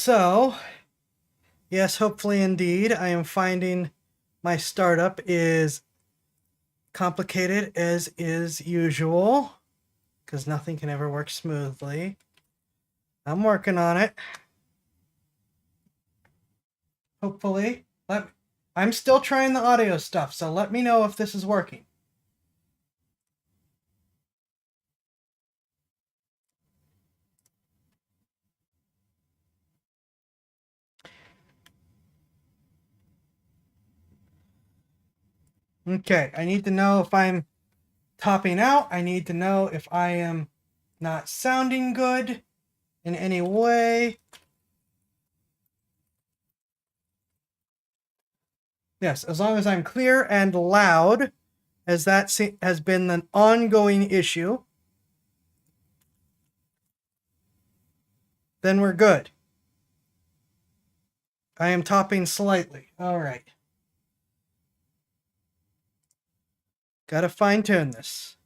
So, yes, hopefully indeed, I am finding my startup is complicated as is usual, because nothing can ever work smoothly. I'm working on it. Hopefully. I'm still trying the audio stuff, so let me know if this is working. Okay, I need to know if I'm topping out. I need to know if I am not sounding good in any way. Yes, as long as I'm clear and loud, as that has been an ongoing issue, then we're good. I am topping slightly. All right. Gotta fine tune this.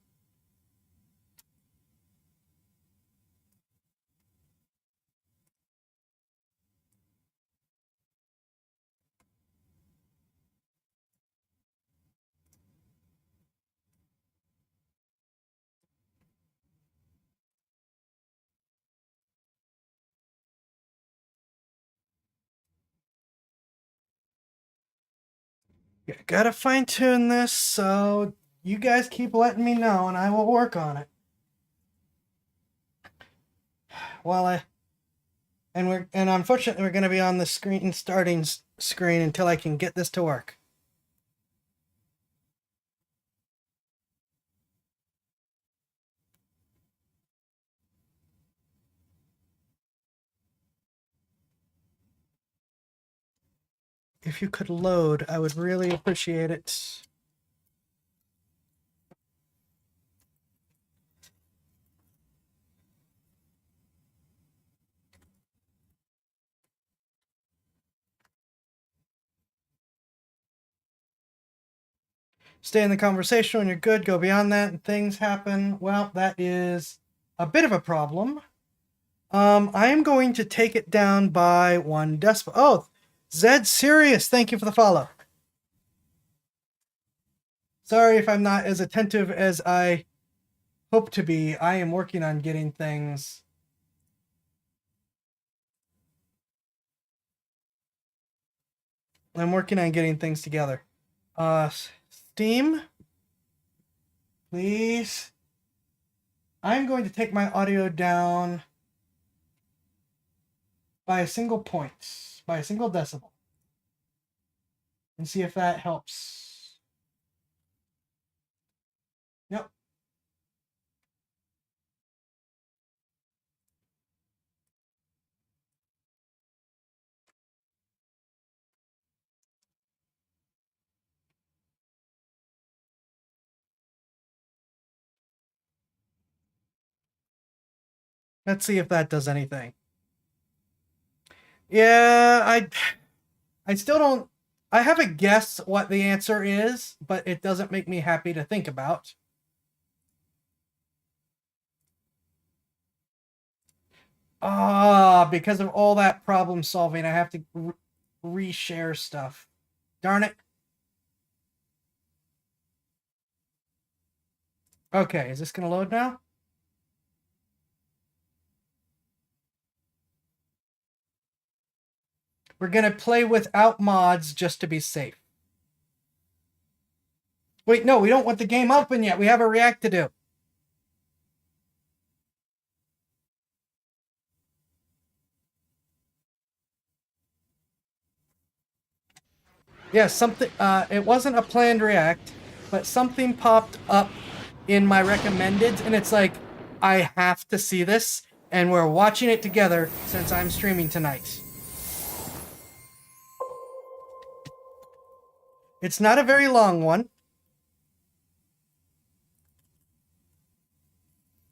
Yeah, gotta fine tune this, so you guys keep letting me know and I will work on it. And unfortunately we're gonna be on the starting screen until I can get this to work. If you could load, I would really appreciate it. Stay in the conversation when you're good, go beyond that, and things happen. Well, that is a bit of a problem. I am going to take it down by 1 decibel. Oh, Zed Sirius, thank you for the follow. Sorry if I'm not as attentive as I hope to be. I am working on getting things. I'm working on getting things together. Steam, please. I'm going to take my audio down by a single point, by a single decibel, and see if that helps. Yep. Let's see if that does anything. Yeah, I still don't. I have a guess what the answer is, but it doesn't make me happy to think about. Because of all that problem solving, I have to reshare stuff. Darn it. Okay, is this going to load now? We're going to play without mods just to be safe. Wait, no, we don't want the game open yet. We have a react to do. Yes, something. It wasn't a planned react, but something popped up in my recommended, and it's like, I have to see this, and we're watching it together since I'm streaming tonight. It's not a very long one,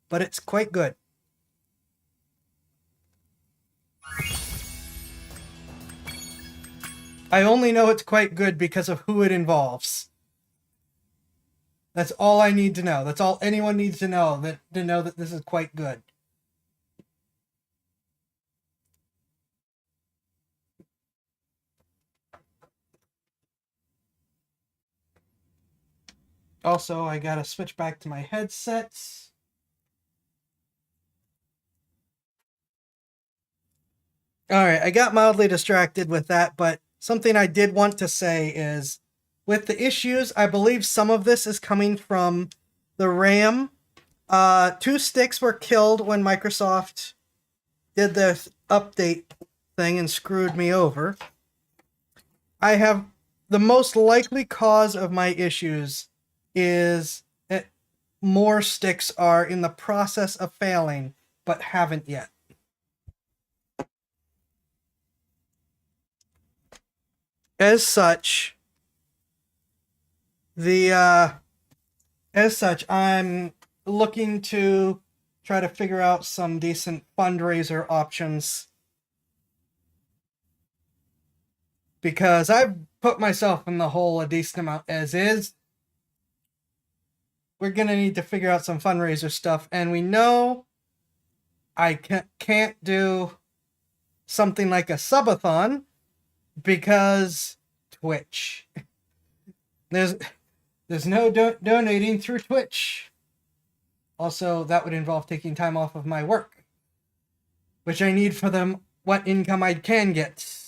but it's quite good. I only know it's quite good because of who it involves. That's all I need to know. That's all anyone needs to know that this is quite good. Also, I gotta switch back to my headsets. Alright, I got mildly distracted with that, but something I did want to say is, with the issues, I believe some of this is coming from the RAM. 2 sticks were killed when Microsoft did the update thing and screwed me over. I have the most likely cause of my issues is that more sticks are in the process of failing, but haven't yet. As such, I'm looking to try to figure out some decent fundraiser options, because I've put myself in the hole a decent amount as is. We're gonna need to figure out some fundraiser stuff, and we know I can't do something like a subathon because Twitch. There's no donating through Twitch. Also, that would involve taking time off of my work, which I need for them what income I can get.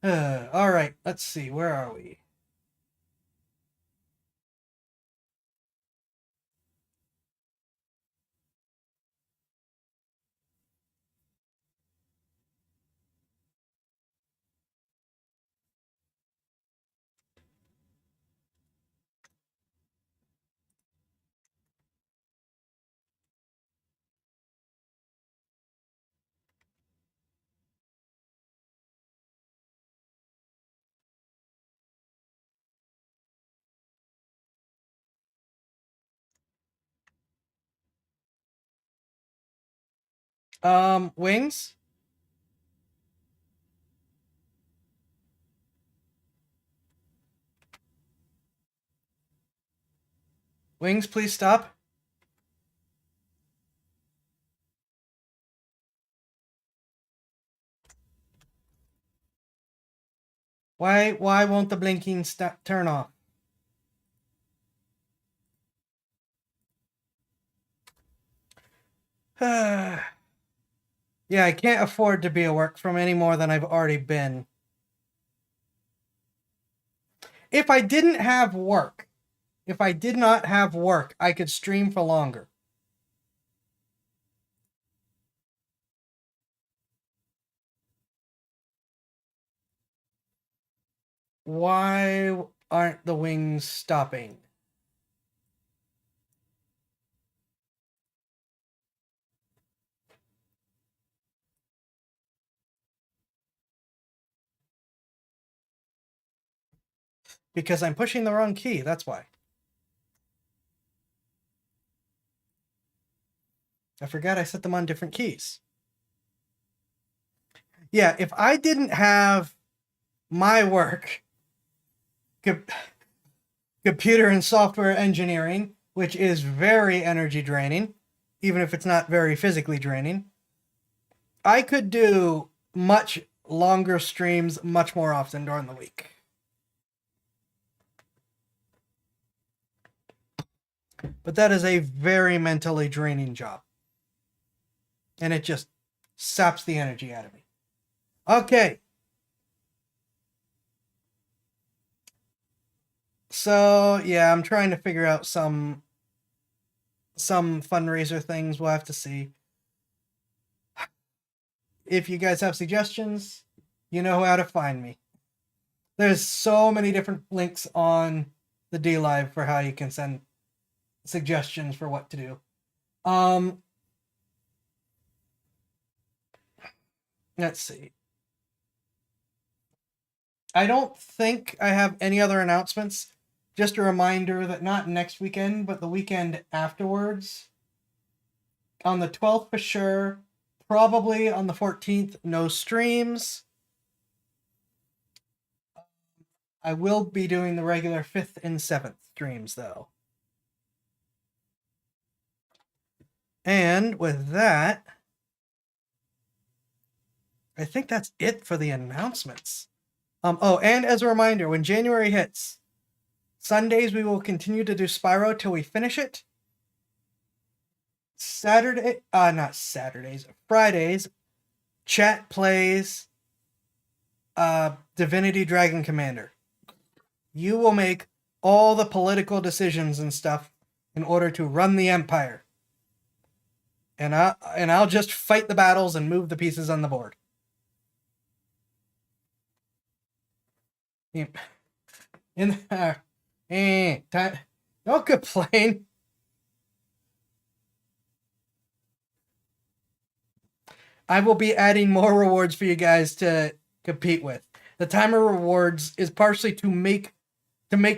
Alright, let's see, where are we? Wings? Wings, please stop. Why won't the blinking turn off? Yeah, I can't afford to be at work from any more than I've already been. If I didn't have work, if I did not have work, I could stream for longer. Why aren't the wings stopping? Because I'm pushing the wrong key, that's why. I forgot I set them on different keys. Yeah, if I didn't have my work, computer and software engineering, which is very energy draining, even if it's not very physically draining, I could do much longer streams much more often during the week. But that is a very mentally draining job. And it just saps the energy out of me. Okay. So, yeah, I'm trying to figure out some fundraiser things. We'll have to see. If you guys have suggestions, you know how to find me. There's so many different links on the DLive for how you can send suggestions for what to do. Let's see. I don't think I have any other announcements. Just a reminder that not next weekend, but the weekend afterwards. On the 12th for sure. Probably on the 14th, no streams. I will be doing the regular 5th and 7th streams, though. And with that, I think that's it for the announcements. Oh, and as a reminder, when January hits, Sundays we will continue to do Spyro till we finish it. Fridays, chat plays Divinity Dragon Commander. You will make all the political decisions and stuff in order to run the Empire. And I'll just fight the battles and move the pieces on the board. Don't complain. I will be adding more rewards for you guys to compete with. The timer rewards is partially to make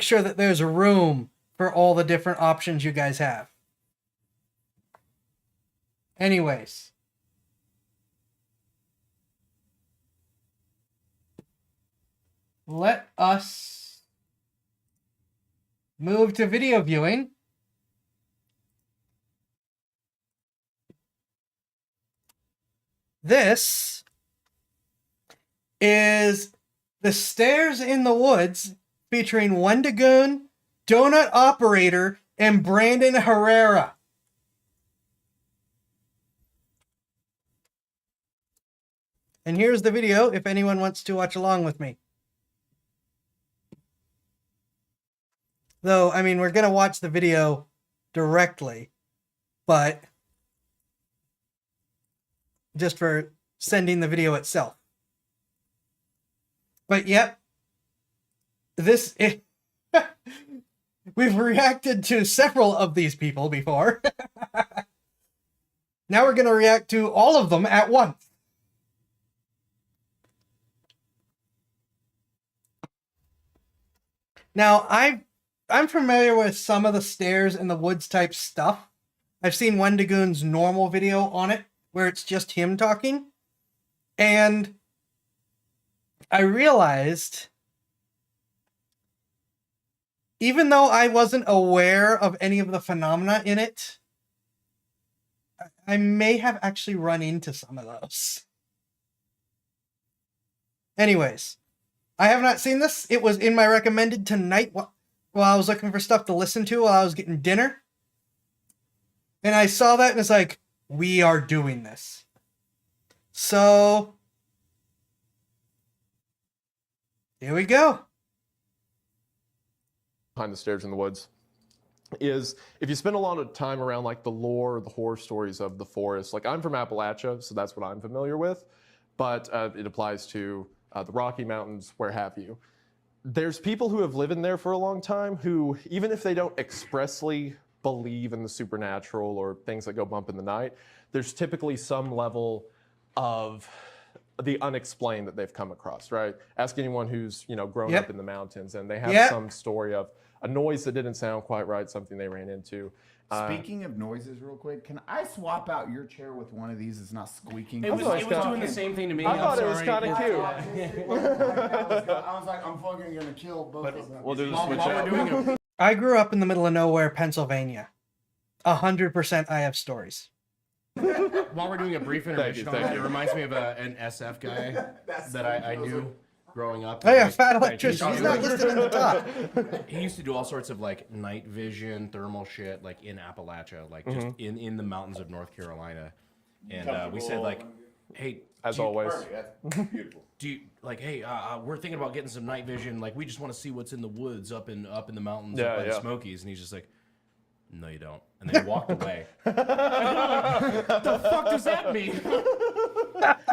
sure that there's room for all the different options you guys have. Anyways. Let us move to video viewing. This is The Stairs in the Woods featuring Wendigoon, Donut Operator, and Brandon Herrera. And here's the video if anyone wants to watch along with me. Though, I mean, we're going to watch the video directly, but just for sending the video itself. But yep, we've reacted to several of these people before. Now we're going to react to all of them at once. Now, I'm familiar with some of the Stairs in the Woods type stuff. I've seen Wendigoon's normal video on it, where it's just him talking. And I realized, even though I wasn't aware of any of the phenomena in it, I may have actually run into some of those. Anyways, I have not seen this. It was in my recommended tonight while I was looking for stuff to listen to while I was getting dinner. And I saw that and it's like, we are doing this. So, here we go. Behind the Stairs in the Woods is if you spend a lot of time around like the lore, the horror stories of the forest. Like I'm from Appalachia, so that's what I'm familiar with. But it applies to the Rocky Mountains, where have you. There's people who have lived in there for a long time who, even if they don't expressly believe in the supernatural or things that go bump in the night, there's typically some level of the unexplained that they've come across, right? Ask anyone who's, grown up in the mountains and they have some story of a noise that didn't sound quite right, something they ran into. Speaking of noises real quick, can I swap out your chair with one of these? It's not squeaking. It was doing the same thing to me. I thought it was kind of cute. I was like, I'm fucking gonna kill both of them. We'll do the switch out. I grew up in the middle of nowhere, Pennsylvania. 100% I have stories. While we're doing a brief intermission on thank that, you. it reminds me of an SF guy that I knew growing up. Oh yeah, fat electrician. He's not listed in the top. He used to do all sorts of like night vision, thermal shit, like in Appalachia, like just in the mountains of North Carolina. And we said like, hey, As always. Beautiful. do you like, hey, we're thinking about getting some night vision. Like we just want to see what's in the woods up in the mountains, up by the Smokies. And he's just like, no, you don't. And then he walked away. What the fuck does that mean?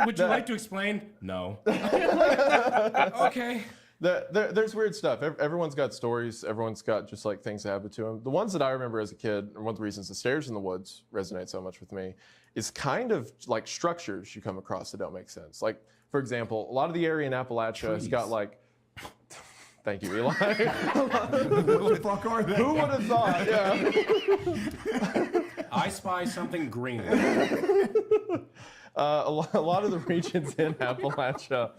Would you like to explain? No. Okay. There's weird stuff. Everyone's got stories. Everyone's got just like things that happen to them. The ones that I remember as a kid, and one of the reasons The Stairs in the Woods resonate so much with me, is kind of like structures you come across that don't make sense. Like, for example, a lot of the area in Appalachia has got like... Thank you, Eli. What the fuck are they? Who would have thought? Yeah. I spy something green. A lot of the regions in Appalachia,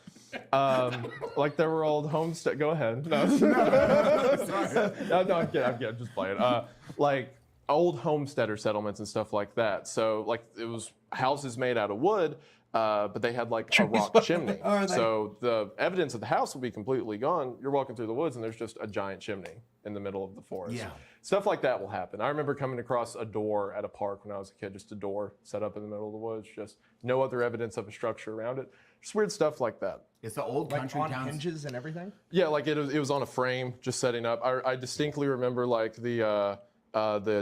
like there were old homestead. Go ahead. No, I'm kidding. I'm just playing. Like old homesteader settlements and stuff like that. So like it was houses made out of wood. but they had like a rock chimney. Are they? So the evidence of the house will be completely gone. You're walking through the woods and there's just a giant chimney in the middle of the forest. Yeah. Stuff like that will happen. I remember coming across a door at a park when I was a kid, just a door set up in the middle of the woods, just no other evidence of a structure around it. Just weird stuff like that. It's the old Like country on towns. hinges and everything. Yeah, like it was on a frame, just setting up. I distinctly remember like the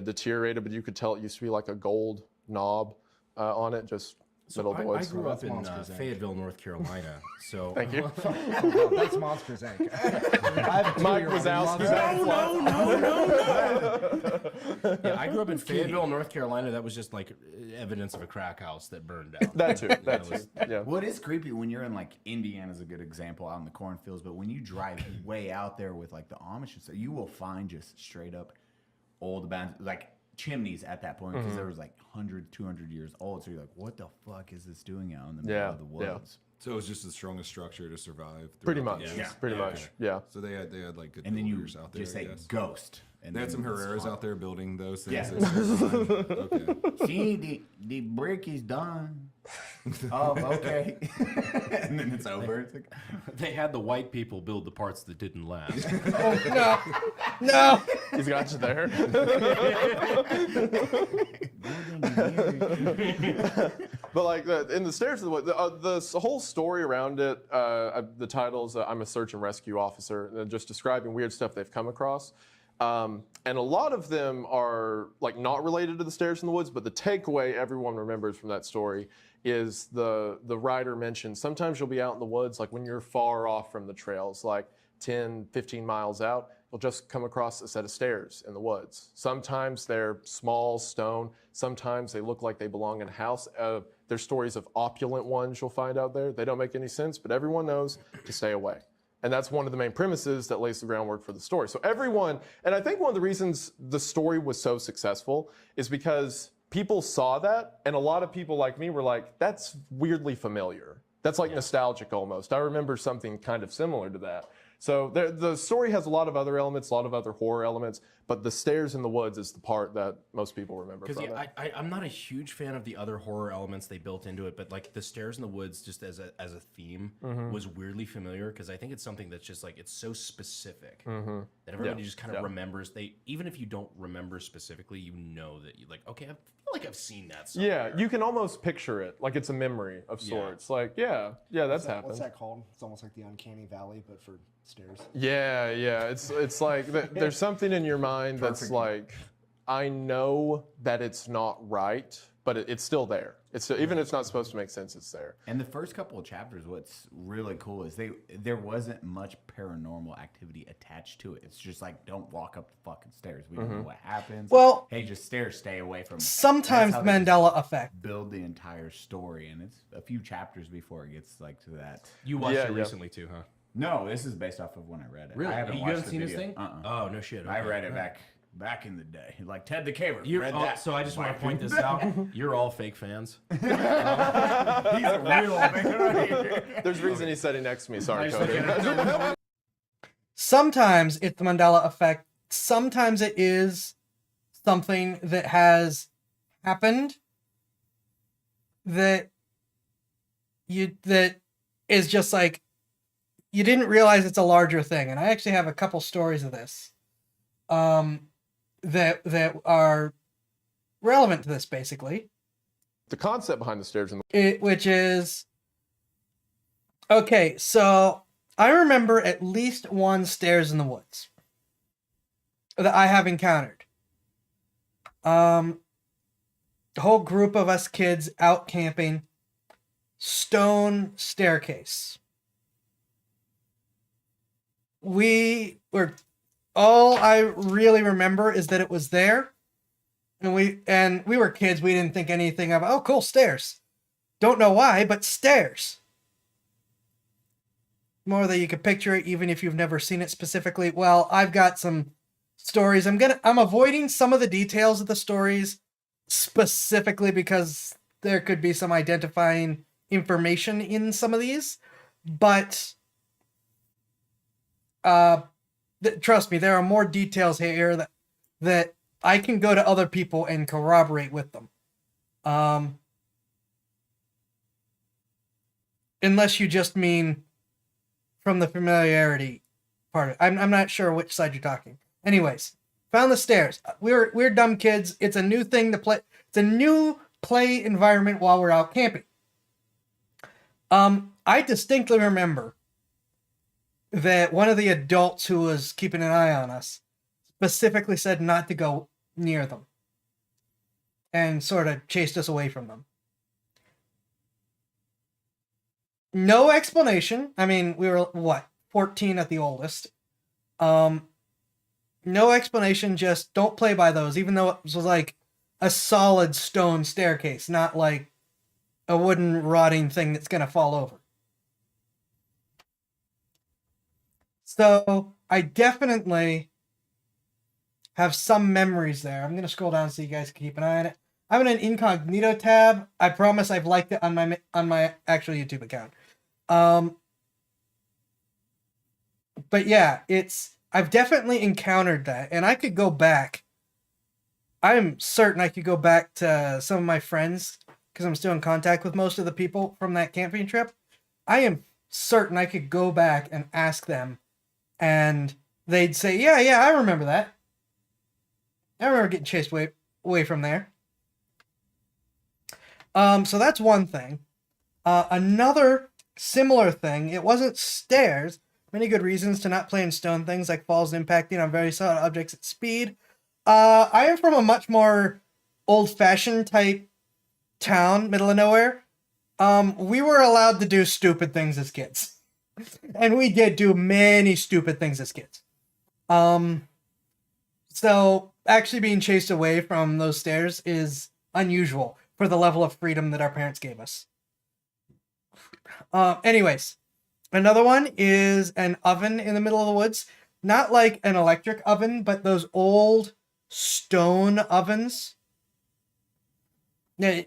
deteriorated, but you could tell it used to be like a gold knob on it, just middle of the I woods. grew up in Monsters, Inc. Fayetteville, North Carolina. So Thank you. Oh, that's Monsters Inc. I have a Mike 2-year-old Wazowski's who loves out. yeah, I grew up in Fayetteville, North Carolina. That was just like evidence of a crack house that burned down. That too. That That too. was- Yeah. Well, it is creepy when you're in like Indiana's a good example out in the cornfields, but when you drive way out there with like the Amish and stuff, you will find just straight up old abandoned like chimneys at that point because there was like 100, 200 years old. So you're like, what the fuck is this doing out in the middle Yeah, of the yeah. woods? So it was just the strongest structure to survive. Pretty throughout much. the Yeah. years? Pretty much. Yeah. So they had like good And then you builders out there. just I say guess. ghost. And They had then some it's Herreras hot. out there building those things. Yeah. that survived. Okay. See, the brick is done. Oh, okay. And then it's over. It's like, They had the white people build the parts that didn't last. Oh, no. No. He's got you there. But like in the Stairs of the Woods, the whole story around it, the title's I'm a search and rescue officer, and just describing weird stuff they've come across. And a lot of them are like not related to the Stairs in the Woods, but the takeaway everyone remembers from that story is the writer mentioned sometimes you'll be out in the woods, like when you're far off from the trails, like 10, 15 miles out, you'll just come across a set of stairs in the woods. Sometimes they're small, stone. Sometimes they look like they belong in a house. There's stories of opulent ones you'll find out there. They don't make any sense, but everyone knows to stay away. And that's one of the main premises that lays the groundwork for the story. So everyone, and I think one of the reasons the story was so successful is because people saw that, and a lot of people like me were like, that's weirdly familiar. That's like nostalgic almost. I remember something kind of similar to that. So the story has a lot of other elements, a lot of other horror elements, but the Stairs in the Woods is the part that most people remember from Because it. I'm not a huge fan of the other horror elements they built into it, but like the Stairs in the Woods, just as a theme, was weirdly familiar because I think it's something that's just like it's so specific that everybody just kind of remembers. Even if you don't remember specifically, you know that you like. Okay, I feel like I've seen that somewhere. Yeah, you can almost picture it like it's a memory of sorts. Like, yeah, that's happened. What's that called? It's almost like the Uncanny Valley, but for stairs. Yeah, it's like there's something in your mind that's like, I know that it's not right, but it's still there. It's still, even if it's not supposed to make sense, it's there. and the first couple of chapters, what's really cool is there wasn't much paranormal activity attached to it. It's just like, don't walk up the fucking stairs. We don't know what happens. Well, hey, just stairs, stay away from it. Sometimes That's how they just Mandela effect. build the entire story, and it's a few chapters before it gets like to that. You watched Yeah, it yeah. recently too, huh? No, this is based off of when I read it. Really? I haven't You watched haven't the seen this video. thing? Uh-uh. Oh no shit. I okay. read it back in the day, like Ted the Caver. You're, read oh, that. so I just want White to point this people. out. You're all fake fans. He's a real man right here. There's a reason he's sitting next to me. Sorry, I just Cody. think- Sometimes it's the Mandela effect. Sometimes it is something that has happened that is just like you didn't realize it's a larger thing. And I actually have a couple stories of this that are relevant to this basically. The concept behind the Stairs in the Which is okay, so I remember at least one Stairs in the Woods that I have encountered. A whole group of us kids out camping, stone staircase. All I really remember is that it was there. And we were kids, we didn't think anything of, oh cool, stairs. Don't know why, but stairs. More that you could picture it even if you've never seen it specifically. Well, I've got some stories. I'm avoiding some of the details of the stories specifically because there could be some identifying information in some of these. But trust me, there are more details here that I can go to other people and corroborate with them. unless you just mean from the familiarity part of it. I'm not sure which side you're talking. Anyways, found the stairs. We're dumb kids. It's a new thing to play. It's a new play environment while we're out camping. I distinctly remember that one of the adults who was keeping an eye on us specifically said not to go near them and sort of chased us away from them. No explanation. I mean, we were, 14 at the oldest. No explanation, just don't play by those, even though it was like a solid stone staircase, not like a wooden rotting thing that's going to fall over. So I definitely have some memories there. I'm going to scroll down so you guys can keep an eye on it. I'm in an incognito tab. I promise I've liked it on my actual YouTube account. But yeah, I've definitely encountered that, and I could go back. I'm certain I could go back to some of my friends because I'm still in contact with most of the people from that camping trip. I am certain I could go back and ask them, and they'd say, yeah, I remember that. I remember getting chased away from there. So that's one thing. Another similar thing, it wasn't stairs. Many good reasons to not play in stone things like falls impacting on very solid objects at speed. I am from a much more old-fashioned type town, middle of nowhere. We were allowed to do stupid things as kids. And we did do many stupid things as kids. So actually being chased away from those stairs is unusual for the level of freedom that our parents gave us. Anyways, another one is an oven in the middle of the woods. Not like an electric oven, but those old stone ovens. Now,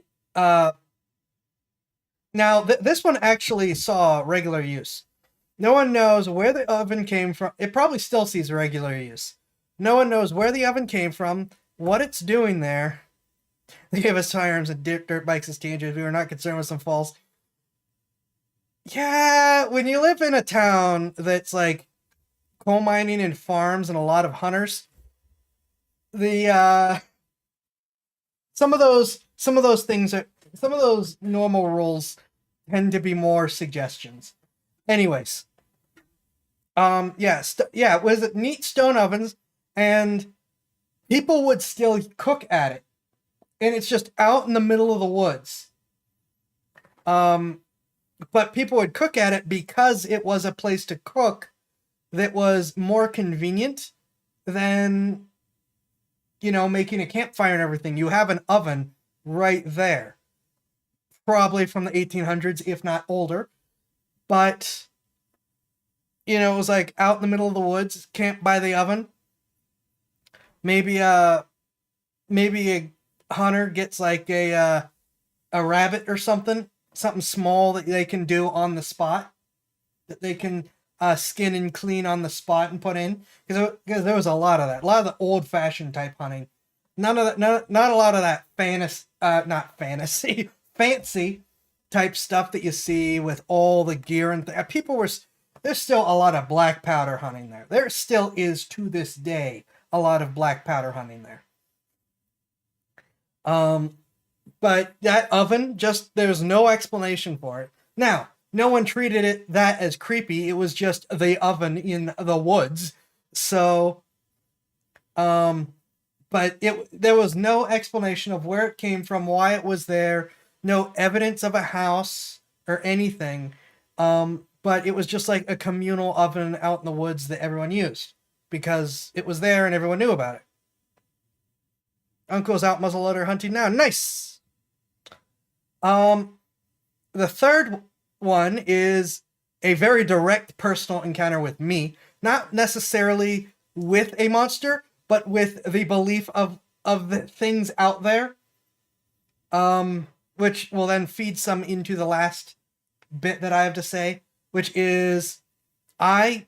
this one actually saw regular use. No one knows where the oven came from. It probably still sees regular use. No one knows where the oven came from, what it's doing there. They gave us firearms and dirt bikes as teenagers. We were not concerned with some falls. Yeah, when you live in a town that's like coal mining and farms and a lot of hunters, some of those normal rules tend to be more suggestions. Anyways, it was neat stone ovens, and people would still cook at it, and it's just out in the middle of the woods. But people would cook at it because it was a place to cook that was more convenient than, making a campfire and everything. You have an oven right there. Probably from the 1800s, if not older. But, it was like out in the middle of the woods, camp by the oven. Maybe a hunter gets like a rabbit or something small that they can do on the spot, that they can skin and clean on the spot and put in, because there was a lot of that, a lot of the old-fashioned type hunting. Not a lot of that fancy type stuff that you see with all the gear and there's still a lot of black powder hunting there. There still is to this day a lot of black powder hunting there. But that oven, there's no explanation for it. Now, no one treated that as creepy. It was just the oven in the woods. So, but there was no explanation of where it came from, why it was there, no evidence of a house or anything. But it was just like a communal oven out in the woods that everyone used because it was there and everyone knew about it. Uncle's out muzzleloader hunting now. Nice. The third one is a very direct personal encounter with me, not necessarily with a monster, but with the belief of the things out there, which will then feed some into the last bit that I have to say, which is shortly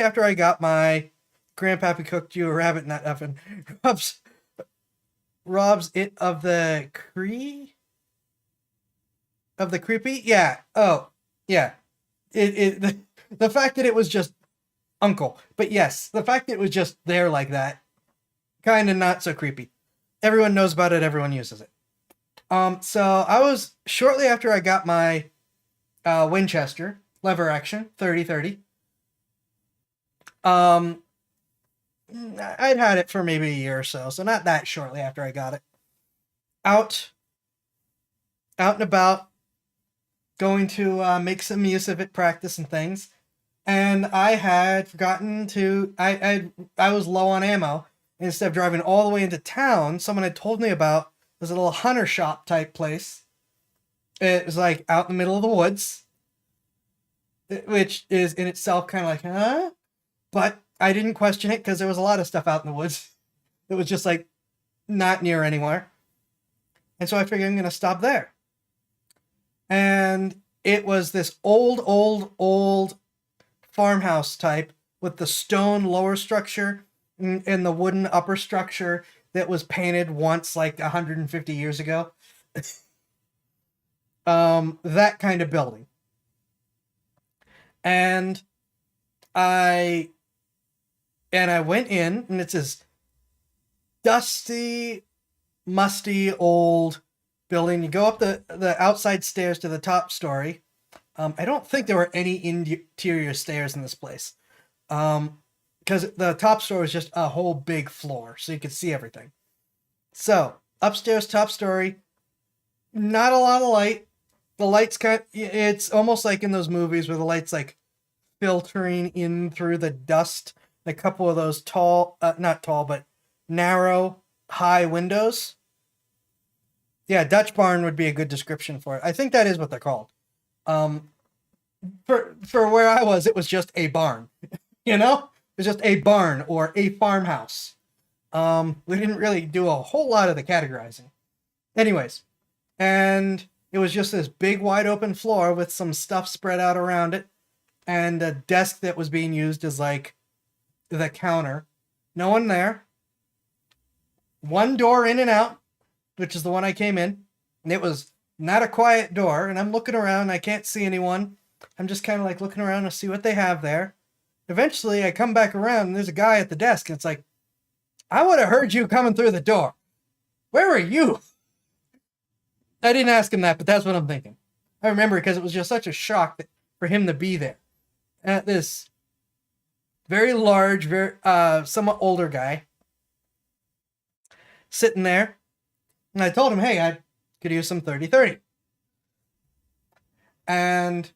after I got my grandpappy cooked you a rabbit in that oven, robs it of the Cree. of the creepy, yeah. Oh, yeah. The fact that it was just uncle, but yes, the fact that it was just there like that, kind of not so creepy. Everyone knows about it. Everyone uses it. So I was shortly after I got my Winchester lever action 30-30. I'd had it for maybe a year or so not that shortly after I got it. Out and about, going to make some use of it, practice and things. And I had forgotten to, I was low on ammo. Instead of driving all the way into town, someone had told me about this little hunter shop type place. It was like out in the middle of the woods, which is in itself kind of like, huh? But I didn't question it because there was a lot of stuff out in the woods. It was just like not near anywhere. And so I figured I'm going to stop there. And it was this old farmhouse type with the stone lower structure and the wooden upper structure that was painted once like 150 years ago. That kind of building. And I went in, and it's this dusty, musty old building. You go up the outside stairs to the top story. I don't think there were any interior stairs in this place. Because the top story was just a whole big floor, so you could see everything. So, upstairs, top story, not a lot of light. The light's it's almost like in those movies where the light's like filtering in through the dust. A couple of those not tall, but narrow, high windows. Yeah, Dutch barn would be a good description for it. I think that is what they're called. For where I was, it was just a barn. You know? It was just a barn or a farmhouse. We didn't really do a whole lot of the categorizing. Anyways, and it was just this big wide open floor with some stuff spread out around it and a desk that was being used as like the counter. No one there. One door in and out, which is the one I came in. And it was not a quiet door. And I'm looking around. I can't see anyone. I'm just kind of like looking around to see what they have there. Eventually, I come back around and there's a guy at the desk. And it's like, I would have heard you coming through the door. Where are you? I didn't ask him that, but that's what I'm thinking. I remember because it was just such a shock for him to be there. At this very large, very somewhat older guy sitting there. And I told him, hey, I could use some 30-30. And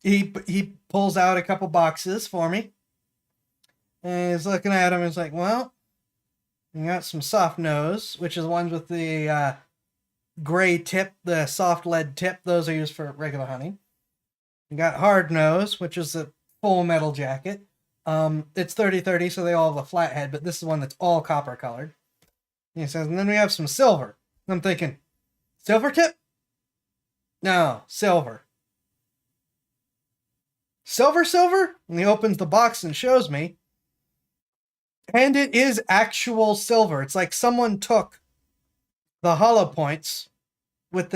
he pulls out a couple boxes for me. And he's looking at him and he's like, well, you got some soft nose, which is the ones with the gray tip, the soft lead tip. Those are used for regular hunting. You got hard nose, which is a full metal jacket. It's 30-30, so they all have a flat head, but this is one that's all copper colored. And he says, and then we have some silver. And I'm thinking, silver tip? No, silver. Silver? And he opens the box and shows me. And it is actual silver. It's like someone took the hollow points took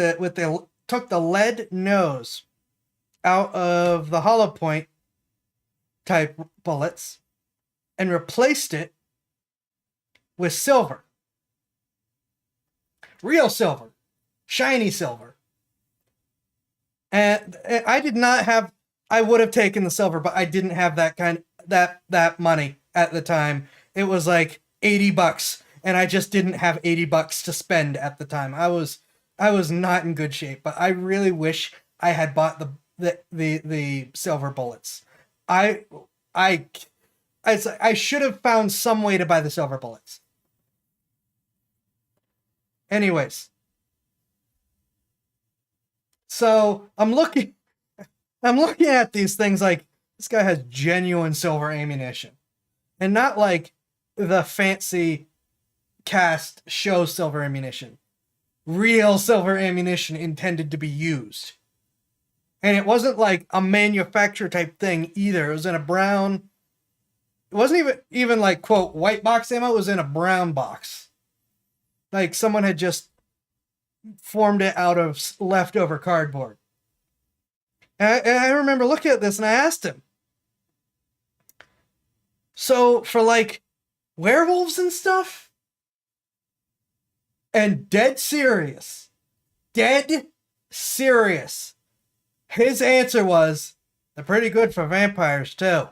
the lead nose out of the hollow point type bullets and replaced it with silver. Real silver. Shiny silver. And I did not have, I would have taken the silver, but I didn't have that money at the time. It was like $80, and I just didn't have $80 to spend at the time. I was not in good shape, but I really wish I had bought the silver bullets. I should have found some way to buy the silver bullets. Anyways, so I'm looking at these things like this guy has genuine silver ammunition, and not like the fancy cast show silver ammunition. Real silver ammunition intended to be used. And it wasn't like a manufacturer type thing either. It was in a brown, it wasn't even like, quote, white box ammo. It was in a brown box. Like someone had just formed it out of leftover cardboard. And I remember looking at this and I asked him, so for like werewolves and stuff? And dead serious. His answer was, they're pretty good for vampires too.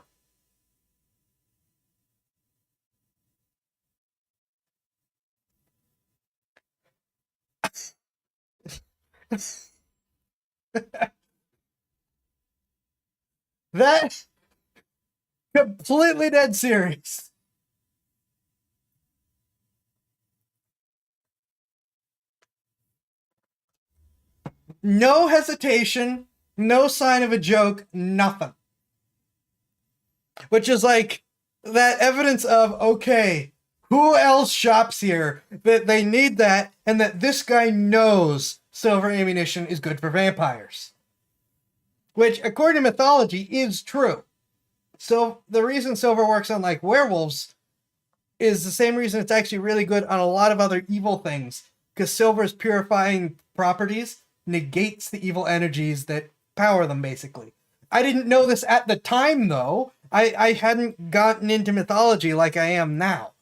That's completely dead serious. No hesitation, no sign of a joke, nothing. Which is like that evidence of, okay, who else shops here that they need that and that this guy knows silver ammunition is good for vampires. Which, according to mythology, is true. So the reason silver works on like werewolves is the same reason it's actually really good on a lot of other evil things. Because silver's purifying properties negates the evil energies that power them, basically. I didn't know this at the time, though. I hadn't gotten into mythology like I am now.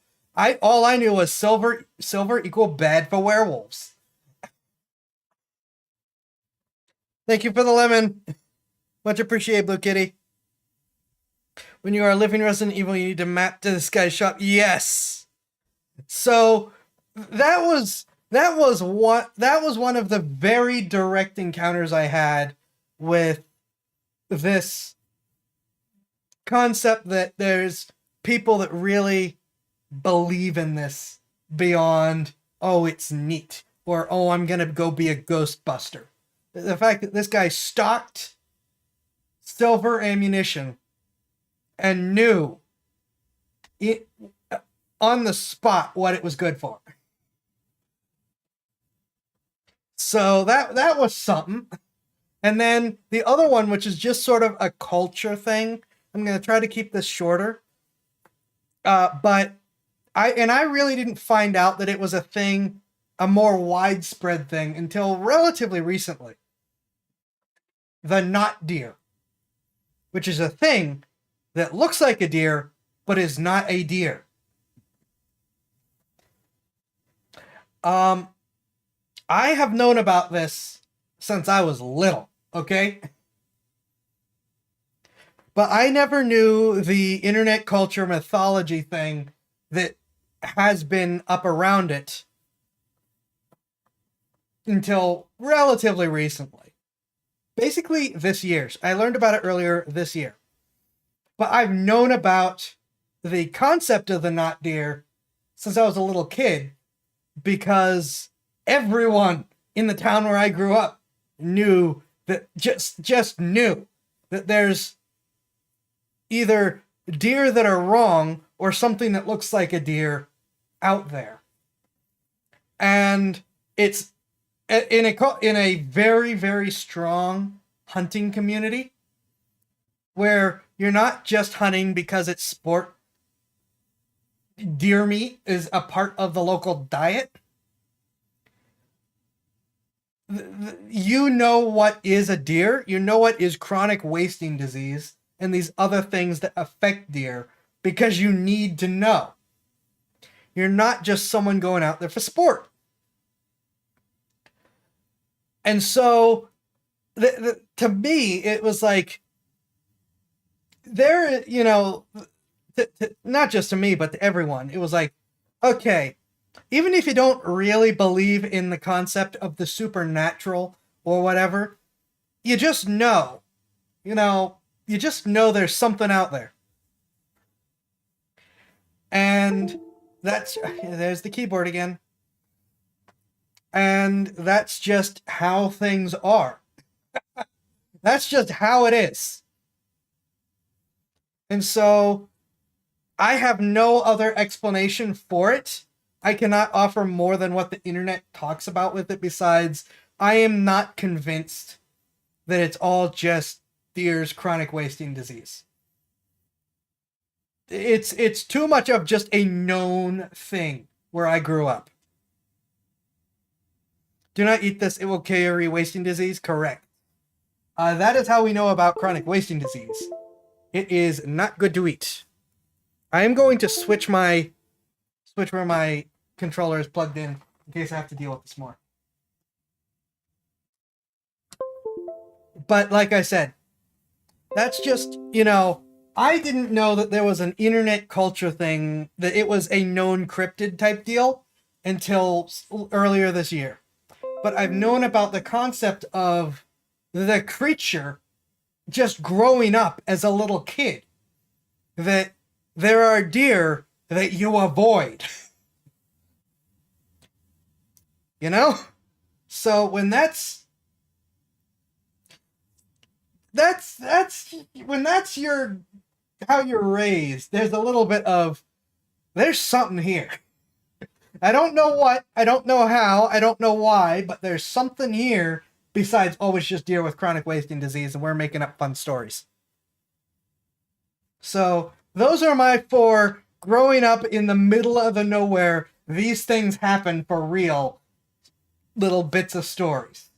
All I knew was silver equal bad for werewolves. Thank you for the lemon. Much appreciated, Blue Kitty. When you are living Resident Evil, you need to map to this guy's shop. Yes. So that was one of the very direct encounters I had with this concept that there's people that really believe in this beyond, oh, it's neat, or oh, I'm gonna go be a Ghostbuster. The fact that this guy stocked silver ammunition and knew it on the spot what it was good for. So that was something. And then the other one, which is just sort of a culture thing, I'm going to try to keep this shorter. But I really didn't find out that it was a thing, a more widespread thing, until relatively recently. The not deer, which is a thing that looks like a deer, but is not a deer. I have known about this since I was little, okay? But I never knew the internet culture mythology thing that has been up around it until relatively recently. Basically this year. I learned about it earlier this year. But I've known about the concept of the not deer since I was a little kid, because everyone in the town where I grew up knew that just knew that there's either deer that are wrong or something that looks like a deer out there. And it's in a very, very strong hunting community where you're not just hunting because it's sport. Deer meat is a part of the local diet. You know what is a deer. You know what is chronic wasting disease and these other things that affect deer because you need to know. You're not just someone going out there for sport. And so, to me, it was like, there, you know, not just to me, but to everyone, it was like, okay, even if you don't really believe in the concept of the supernatural or whatever, you just know, you just know there's something out there. And there's the keyboard again. And that's just how things are. That's just how it is. And so I have no other explanation for it. I cannot offer more than what the internet talks about with it. Besides, I am not convinced that it's all just deer's chronic wasting disease. It's too much of just a known thing where I grew up Do not eat this, it will carry wasting disease. Correct. That is how we know about chronic wasting disease. It is not good to eat. I am going to switch where my controller is plugged in case I have to deal with this more. But like I said, that's just, I didn't know that there was an internet culture thing, that it was a known cryptid type deal until earlier this year. But I've known about the concept of the creature just growing up as a little kid. That there are deer that you avoid. So when that's when that's how you're raised, there's a little bit of, there's something here. I don't know what, I don't know how, I don't know why, but there's something here besides always just deer with chronic wasting disease, and we're making up fun stories. So those are my 4 growing up in the middle of the nowhere, these things happen for real, little bits of stories.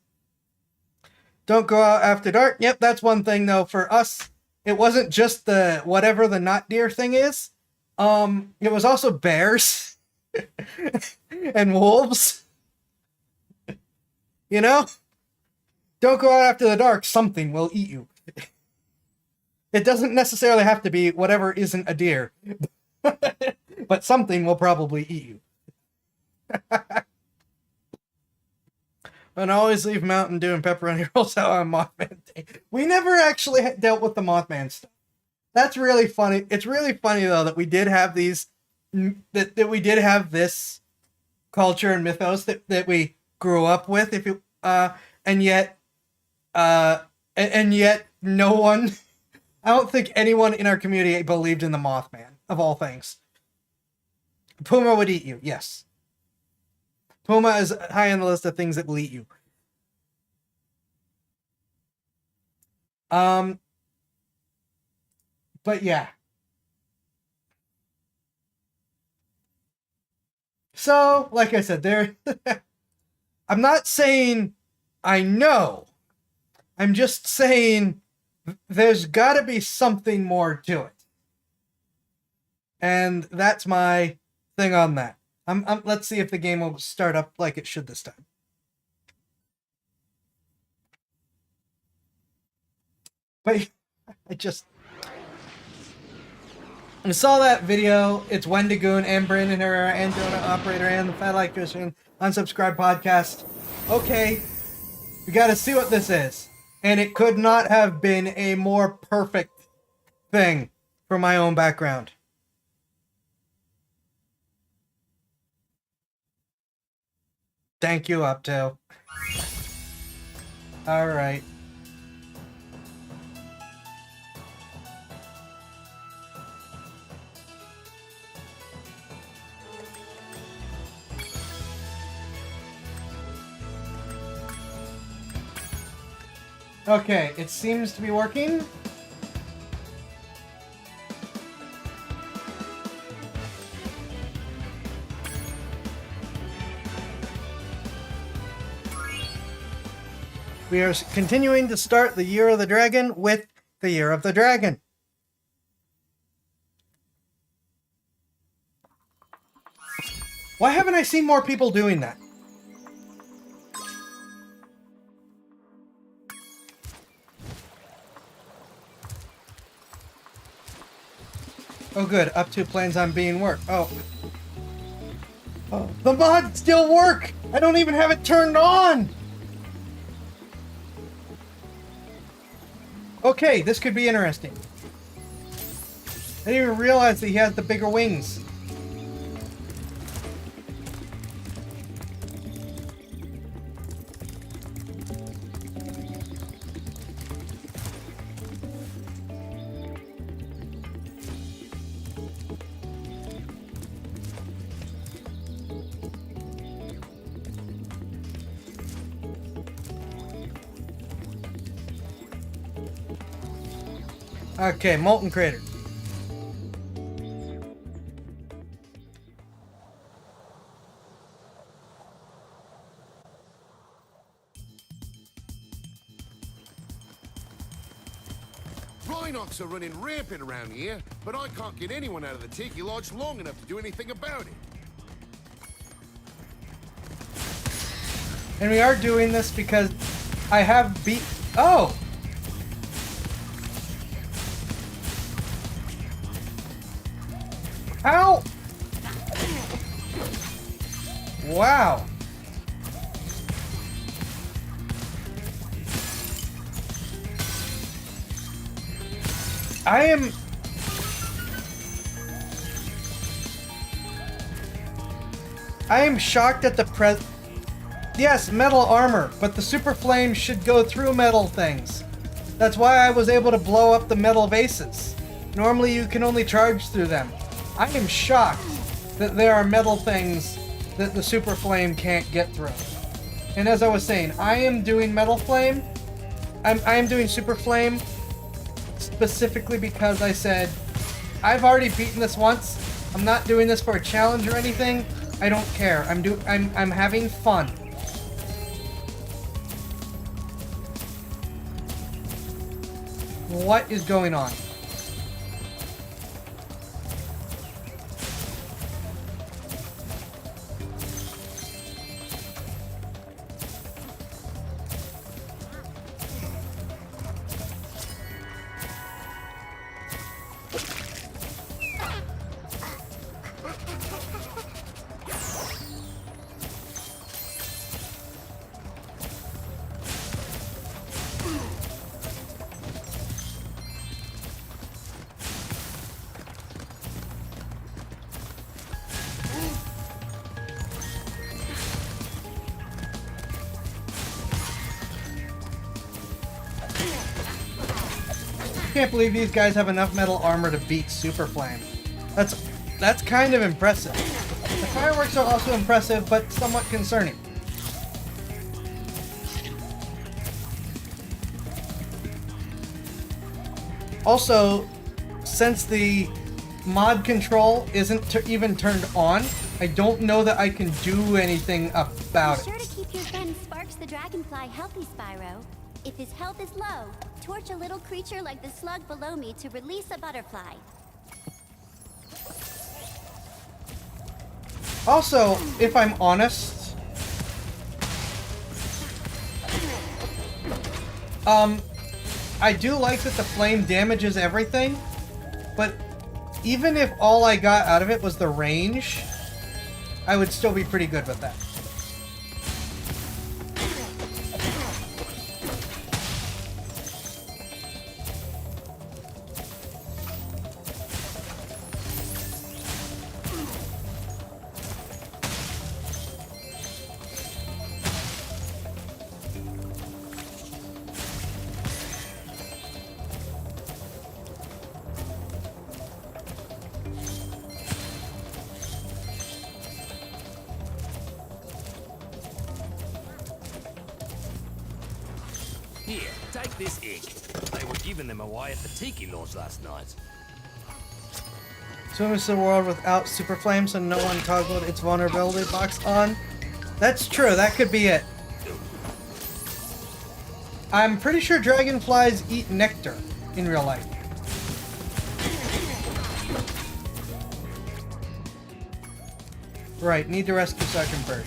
Don't go out after dark. Yep, that's one thing though. For us, it wasn't just the whatever the not deer thing is. It was also bears and wolves. Don't go out after the dark. Something will eat you. It doesn't necessarily have to be whatever isn't a deer, but something will probably eat you. And always leave Mountain Dew and pepperoni rolls out on Mothman Day. We never actually dealt with the Mothman stuff. That's really funny. It's really funny though that we did have these, that we did have this culture and mythos that we grew up with. And yet no one, I don't think anyone in our community believed in the Mothman, of all things. Puma would eat you, yes. Puma is high on the list of things that will eat you. But yeah. So, like I said, I'm not saying I know. I'm just saying there's got to be something more to it. And that's my thing on that. Let's see if the game will start up like it should this time. But I saw that video. It's Wendigoon and Brandon Herrera and Jonah Operator and the Fat Like Christian Unsubscribed Podcast. Okay, we got to see what this is. And it could not have been a more perfect thing for my own background. Thank you, Upto. Alright. Okay, it seems to be working. We are continuing to start the Year of the Dragon with the Year of the Dragon. Why haven't I seen more people doing that? Oh good, up 2 plans on being work. Oh, the mod still work! I don't even have it turned on! Okay, this could be interesting. I didn't even realize that he had the bigger wings. Okay, Molten Crater. are running rampant around here, but I can't get anyone out of the Tiki Lodge long enough to do anything about it. And we are doing this because I have beat... Oh! How? Wow. I am shocked at the Yes, metal armor, but the super flame should go through metal things. That's why I was able to blow up the metal vases. Normally you can only charge through them. I am shocked that there are metal things that the super flame can't get through. And as I was saying, I am doing metal flame. I am doing super flame specifically because I said, I've already beaten this once. I'm not doing this for a challenge or anything. I don't care. I'm having fun. What is going on? I can't believe these guys have enough metal armor to beat Super Flame. That's kind of impressive. The fireworks are also impressive, but somewhat concerning. Also, since the mod control isn't even turned on, I don't know that I can do anything about Be sure it. to keep your friend Sparks the Dragonfly healthy, Spyro. If his health is low, torch a little creature like the slug below me to release a butterfly. Also, if I'm honest, I do like that the flame damages everything, but even if all I got out of it was the range, I would still be pretty good with that. Here, take this ink. They were giving them away at the Tiki Lodge last night. So it's a world without super flames and no one toggled its vulnerability box on. That's true, that could be it. I'm pretty sure dragonflies eat nectar in real life. Right, need to rescue Sergeant Bird.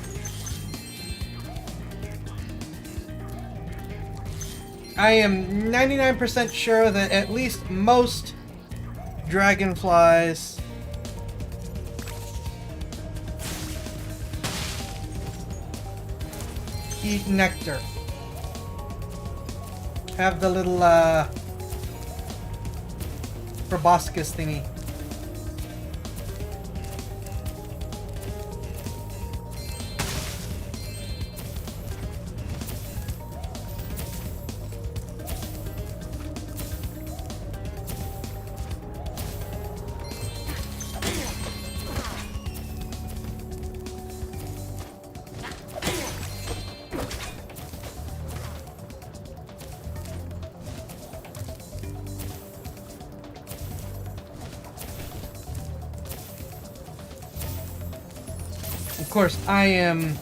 I am 99% sure that at least most dragonflies eat nectar. Have the little proboscis thingy. Of course, I am